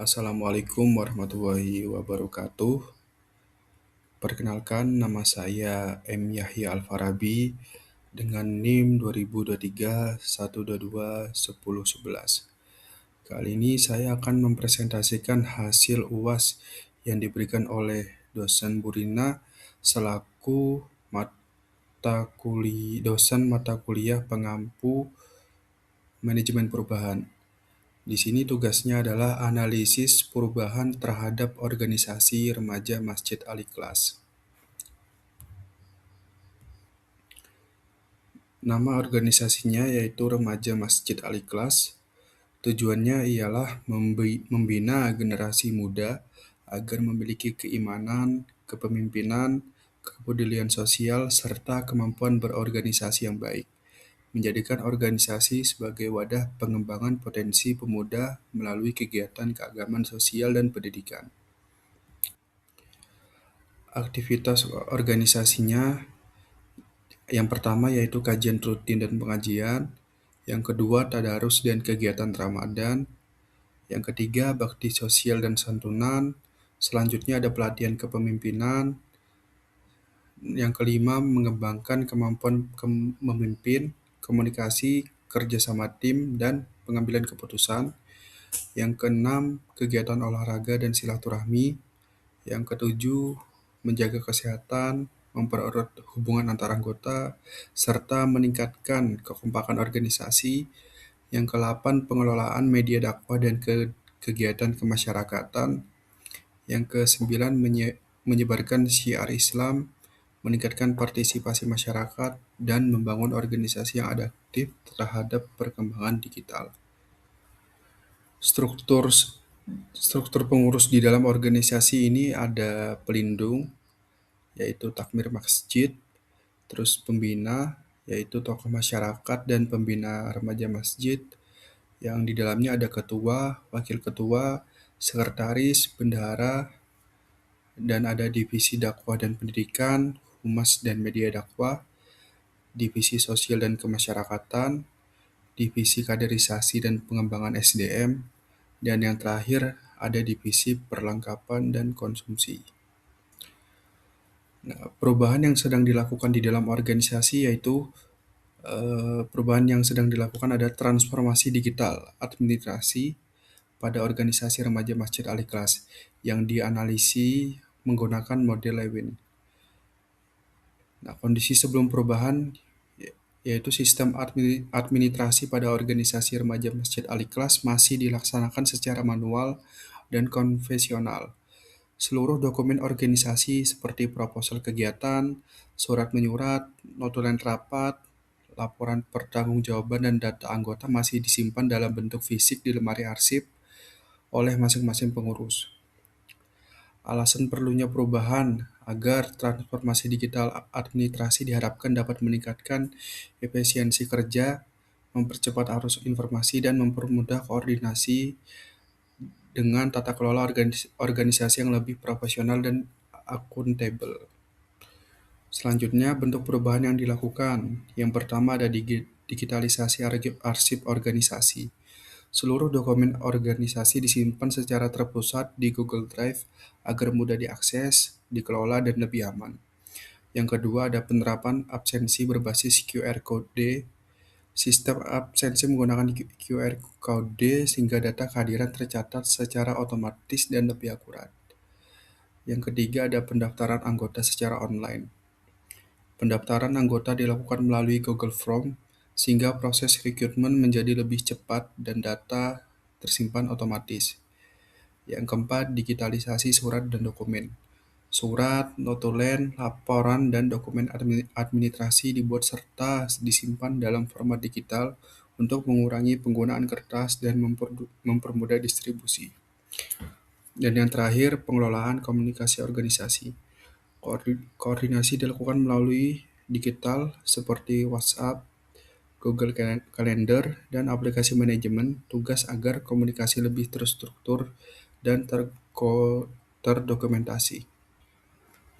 Assalamualaikum warahmatullahi wabarakatuh. Perkenalkan, nama saya M. Yahya Al-Farabi dengan NIM 2023 122 1011. Kali ini saya akan mempresentasikan hasil UAS yang diberikan oleh dosen Burina selaku dosen mata kuliah pengampu manajemen perubahan. Di sini tugasnya adalah analisis perubahan terhadap organisasi remaja Masjid Al-Ikhlas. Nama organisasinya yaitu Remaja Masjid Al-Ikhlas. Tujuannya ialah membina generasi muda agar memiliki keimanan, kepemimpinan, kepedulian sosial, serta kemampuan berorganisasi yang baik. Menjadikan organisasi sebagai wadah pengembangan potensi pemuda melalui kegiatan keagamaan sosial dan pendidikan. Aktivitas organisasinya yang pertama yaitu kajian rutin dan pengajian, yang kedua tadarus dan kegiatan Ramadan, yang ketiga bakti sosial dan santunan, selanjutnya ada pelatihan kepemimpinan, yang kelima mengembangkan kemampuan memimpin, komunikasi, kerja sama tim, dan pengambilan keputusan. Yang keenam, kegiatan olahraga dan silaturahmi. Yang ketujuh, menjaga kesehatan, mempererat hubungan antar anggota, serta meningkatkan kekompakan organisasi. Yang ke-8, pengelolaan media dakwah dan kegiatan kemasyarakatan. Yang ke-9, menyebarkan syiar Islam, meningkatkan partisipasi masyarakat, dan membangun organisasi yang adaptif terhadap perkembangan digital. Struktur struktur pengurus di dalam organisasi ini ada pelindung, yaitu takmir masjid, terus pembina, yaitu tokoh masyarakat dan pembina remaja masjid, yang di dalamnya ada ketua, wakil ketua, sekretaris, bendahara, dan ada divisi dakwah dan pendidikan, humas dan media dakwah, divisi sosial dan kemasyarakatan, divisi kaderisasi dan pengembangan SDM, dan yang terakhir ada divisi perlengkapan dan konsumsi. Nah, perubahan yang sedang dilakukan di dalam organisasi yaitu perubahan yang sedang dilakukan ada transformasi digital administrasi pada organisasi remaja Masjid Al-Ikhlas yang dianalisi menggunakan model Lewin. Nah, kondisi sebelum perubahan yaitu sistem administrasi pada organisasi remaja Masjid Al-Ikhlas masih dilaksanakan secara manual dan konvensional. Seluruh dokumen organisasi seperti proposal kegiatan, surat menyurat, notulen rapat, laporan pertanggungjawaban dan data anggota masih disimpan dalam bentuk fisik di lemari arsip oleh masing-masing pengurus. Alasan perlunya perubahan agar transformasi digital administrasi diharapkan dapat meningkatkan efisiensi kerja, mempercepat arus informasi, dan mempermudah koordinasi dengan tata kelola organisasi yang lebih profesional dan akuntabel. Selanjutnya, bentuk perubahan yang dilakukan. Yang pertama ada digitalisasi arsip organisasi. Seluruh dokumen organisasi disimpan secara terpusat di Google Drive agar mudah diakses, dikelola, dan lebih aman. Yang kedua ada penerapan absensi berbasis QR Code. Sistem absensi menggunakan QR Code sehingga data kehadiran tercatat secara otomatis dan lebih akurat. Yang ketiga ada pendaftaran anggota secara online. Pendaftaran anggota dilakukan melalui Google Form sehingga proses rekrutmen menjadi lebih cepat dan data tersimpan otomatis. Yang keempat, digitalisasi surat dan dokumen. Surat, notulen, laporan, dan dokumen administrasi dibuat serta disimpan dalam format digital untuk mengurangi penggunaan kertas dan mempermudah distribusi. Dan yang terakhir, pengelolaan komunikasi organisasi. Koordinasi dilakukan melalui digital seperti WhatsApp, Google Calendar, dan aplikasi manajemen tugas agar komunikasi lebih terstruktur dan terdokumentasi.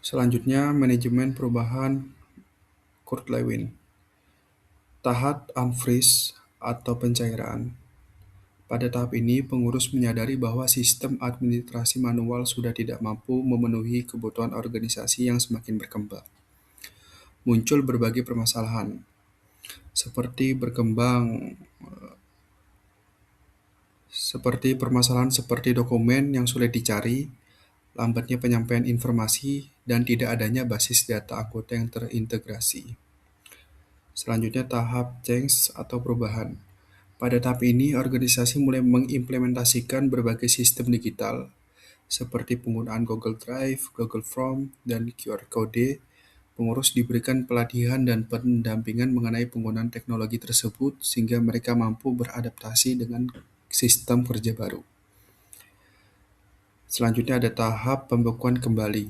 Selanjutnya, manajemen perubahan Kurt Lewin. Tahap unfreeze atau pencairan. Pada tahap ini, pengurus menyadari bahwa sistem administrasi manual sudah tidak mampu memenuhi kebutuhan organisasi yang semakin berkembang. Muncul berbagai permasalahan, seperti berkembang seperti permasalahan seperti dokumen yang sulit dicari, lambatnya penyampaian informasi, dan tidak adanya basis data anggota yang terintegrasi. Selanjutnya tahap change atau perubahan. Pada tahap ini, organisasi mulai mengimplementasikan berbagai sistem digital seperti penggunaan Google Drive, Google Form, dan QR Code. Pengurus diberikan pelatihan dan pendampingan mengenai penggunaan teknologi tersebut sehingga mereka mampu beradaptasi dengan sistem kerja baru. Selanjutnya ada tahap pembekuan kembali.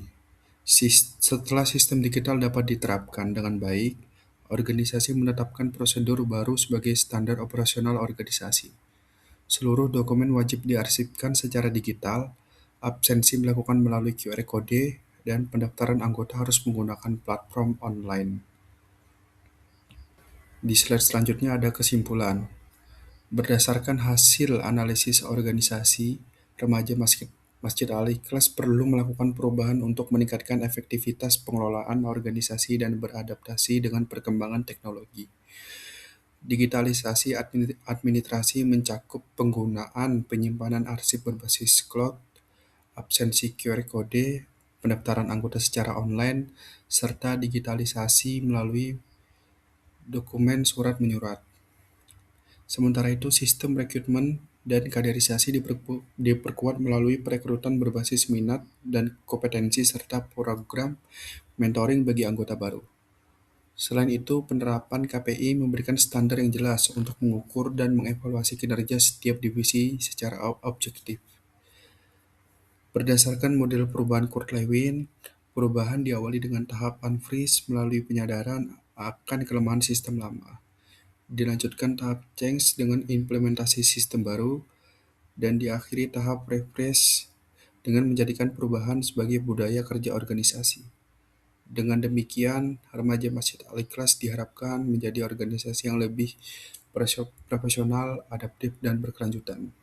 Setelah sistem digital dapat diterapkan dengan baik, organisasi menetapkan prosedur baru sebagai standar operasional organisasi. Seluruh dokumen wajib diarsipkan secara digital, absensi melakukan melalui QR Code, dan pendaftaran anggota harus menggunakan platform online. Di slide selanjutnya ada kesimpulan. Berdasarkan hasil analisis organisasi, remaja Masjid Al-Ikhlas perlu melakukan perubahan untuk meningkatkan efektivitas pengelolaan organisasi dan beradaptasi dengan perkembangan teknologi. Digitalisasi administrasi mencakup penggunaan penyimpanan arsip berbasis cloud, absensi QR Code, pendaftaran anggota secara online, serta digitalisasi melalui dokumen surat menyurat. Sementara itu, sistem rekrutmen dan kaderisasi diperkuat melalui perekrutan berbasis minat dan kompetensi serta program mentoring bagi anggota baru. Selain itu, penerapan KPI memberikan standar yang jelas untuk mengukur dan mengevaluasi kinerja setiap divisi secara objektif. Berdasarkan model perubahan Kurt Lewin, perubahan diawali dengan tahap unfreeze melalui penyadaran akan kelemahan sistem lama. Dilanjutkan tahap change dengan implementasi sistem baru, dan diakhiri tahap refresh dengan menjadikan perubahan sebagai budaya kerja organisasi. Dengan demikian, remaja Masjid Al-Ikhlas diharapkan menjadi organisasi yang lebih profesional, adaptif, dan berkelanjutan.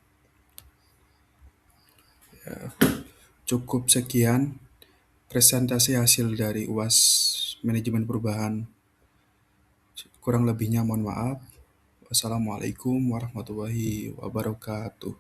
Cukup sekian presentasi hasil dari UAS Manajemen Perubahan. Kurang lebihnya mohon maaf. Wassalamualaikum warahmatullahi wabarakatuh.